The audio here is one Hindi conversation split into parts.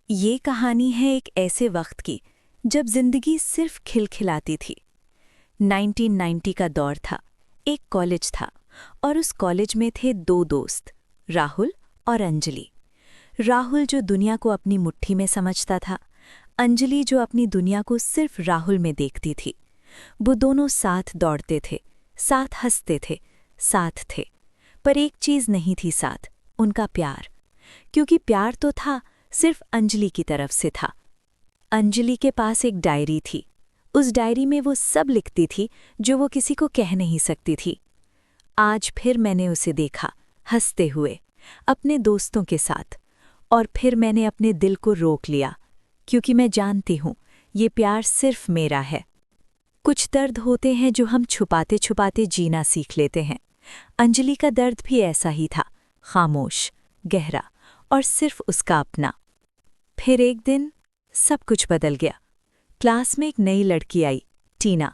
ये कहानी है एक ऐसे वक्त की जब जिंदगी सिर्फ खिलखिलाती थी। 1990 का दौर था। एक कॉलेज था और उस कॉलेज में थे दो दोस्त, राहुल और अंजलि। राहुल जो दुनिया को अपनी मुट्ठी में समझता था, अंजलि जो अपनी दुनिया को सिर्फ राहुल में देखती थी। वो दोनों साथ दौड़ते थे, साथ हंसते थे, साथ थे। पर एक चीज नहीं थी साथ, उनका प्यार। क्योंकि प्यार तो था, सिर्फ अंजलि की तरफ से था। अंजलि के पास एक डायरी थी। उस डायरी में वो सब लिखती थी जो वो किसी को कह नहीं सकती थी। आज फिर मैंने उसे देखा, हंसते हुए, अपने दोस्तों के साथ। और फिर मैंने अपने दिल को रोक लिया, क्योंकि मैं जानती हूँ ये प्यार सिर्फ मेरा है। कुछ दर्द होते हैं जो हम छुपाते छुपाते जीना सीख लेते हैं। अंजलि का दर्द भी ऐसा ही था, खामोश, गहरा और सिर्फ उसका अपना। फिर एक दिन सब कुछ बदल गया। क्लास में एक नई लड़की आई, टीना,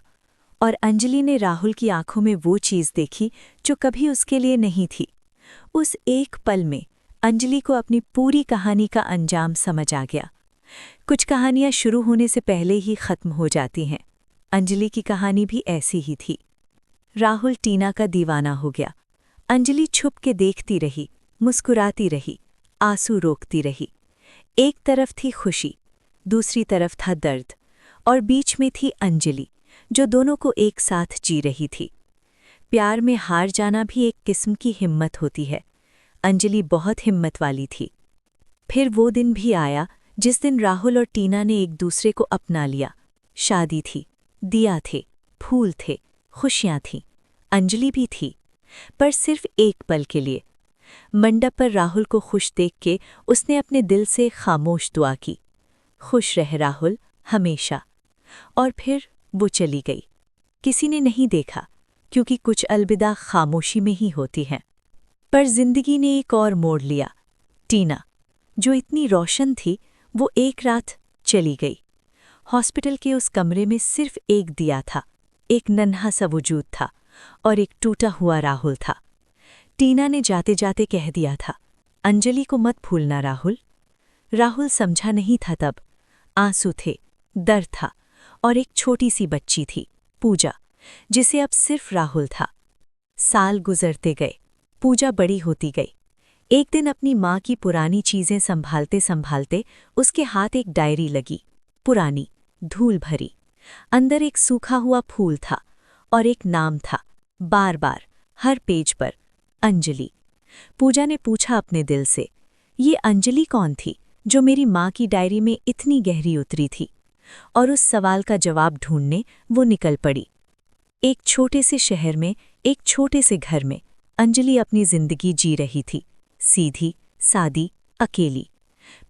और अंजलि ने राहुल की आंखों में वो चीज़ देखी जो कभी उसके लिए नहीं थी। उस एक पल में अंजलि को अपनी पूरी कहानी का अंजाम समझ आ गया। कुछ कहानियां शुरू होने से पहले ही खत्म हो जाती हैं। अंजलि की कहानी भी ऐसी ही थी। राहुल टीना का दीवाना हो गया। अंजलि छुप के देखती रही, मुस्कुराती रही, आंसू रोकती रही। एक तरफ थी खुशी, दूसरी तरफ था दर्द, और बीच में थी अंजलि, जो दोनों को एक साथ जी रही थी। प्यार में हार जाना भी एक किस्म की हिम्मत होती है। अंजलि बहुत हिम्मत वाली थी। फिर वो दिन भी आया जिस दिन राहुल और टीना ने एक दूसरे को अपना लिया। शादी थी, दिया थे, फूल थे, खुशियां थीं, अंजलि भी थी, पर सिर्फ एक पल के लिए। मंडप पर राहुल को खुश देख के उसने अपने दिल से खामोश दुआ की, खुश रह राहुल हमेशा। और फिर वो चली गई। किसी ने नहीं देखा, क्योंकि कुछ अलविदा खामोशी में ही होती हैं। पर जिंदगी ने एक और मोड़ लिया। टीना, जो इतनी रोशन थी, वो एक रात चली गई। हॉस्पिटल के उस कमरे में सिर्फ एक दिया था, एक नन्हा सा वजूद था, और एक टूटा हुआ राहुल था। टीना ने जाते जाते कह दिया था, अंजलि को मत भूलना राहुल। राहुल समझा नहीं था तब। आंसू थे, दर्द था, और एक छोटी सी बच्ची थी, पूजा, जिसे अब सिर्फ राहुल था। साल गुजरते गए, पूजा बड़ी होती गई। एक दिन अपनी माँ की पुरानी चीज़ें संभालते संभालते उसके हाथ एक डायरी लगी, पुरानी, धूल भरी। अंदर एक सूखा हुआ फूल था और एक नाम था, बार बार, हर पेज पर, अंजलि। पूजा ने पूछा अपने दिल से, ये अंजलि कौन थी जो मेरी माँ की डायरी में इतनी गहरी उतरी थी? और उस सवाल का जवाब ढूंढने वो निकल पड़ी। एक छोटे से शहर में, एक छोटे से घर में अंजलि अपनी जिंदगी जी रही थी, सीधी, सादी, अकेली।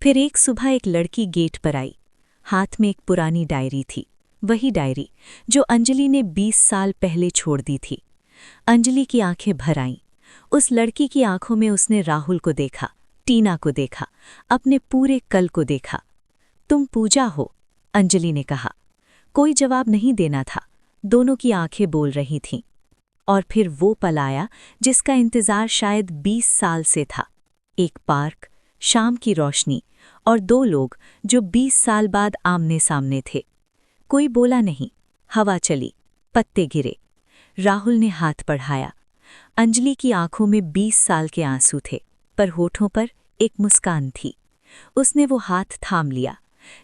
फिर एक सुबह एक लड़की गेट पर आई। हाथ में एक पुरानी डायरी थी, वही डायरी जो अंजलि ने 20 साल पहले छोड़ दी थी। अंजलि की आंखें भर आईं। उस लड़की की आंखों में उसने राहुल को देखा, टीना को देखा, अपने पूरे कल को देखा। तुम पूजा हो, अंजलि ने कहा। कोई जवाब नहीं देना था, दोनों की आंखें बोल रही थीं। और फिर वो पल आया जिसका इंतजार शायद 20 साल से था। एक पार्क, शाम की रोशनी, और दो लोग जो 20 साल बाद आमने सामने थे। कोई बोला नहीं, हवा चली, पत्ते गिरे। राहुल ने हाथ बढ़ाया। अंजलि की आंखों में 20 साल के आंसू थे, पर होठों पर एक मुस्कान थी। उसने वो हाथ थाम लिया,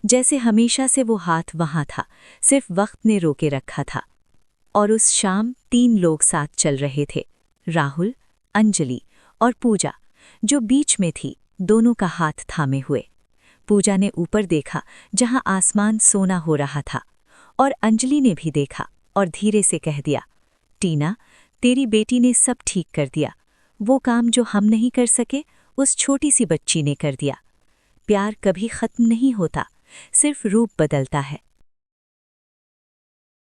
जैसे हमेशा से वो हाथ वहां था, सिर्फ वक्त ने रोके रखा था। और उस शाम 3 लोग साथ चल रहे थे, राहुल, अंजलि और पूजा, जो बीच में थी, दोनों का हाथ थामे हुए। पूजा ने ऊपर देखा जहां आसमान सोना हो रहा था, और अंजलि ने भी देखा और धीरे से कह दिया, टीना, तेरी बेटी ने सब ठीक कर दिया। वो काम जो हम नहीं कर सके, उस छोटी सी बच्ची ने कर दिया। प्यार कभी खत्म नहीं होता, सिर्फ रूप बदलता है।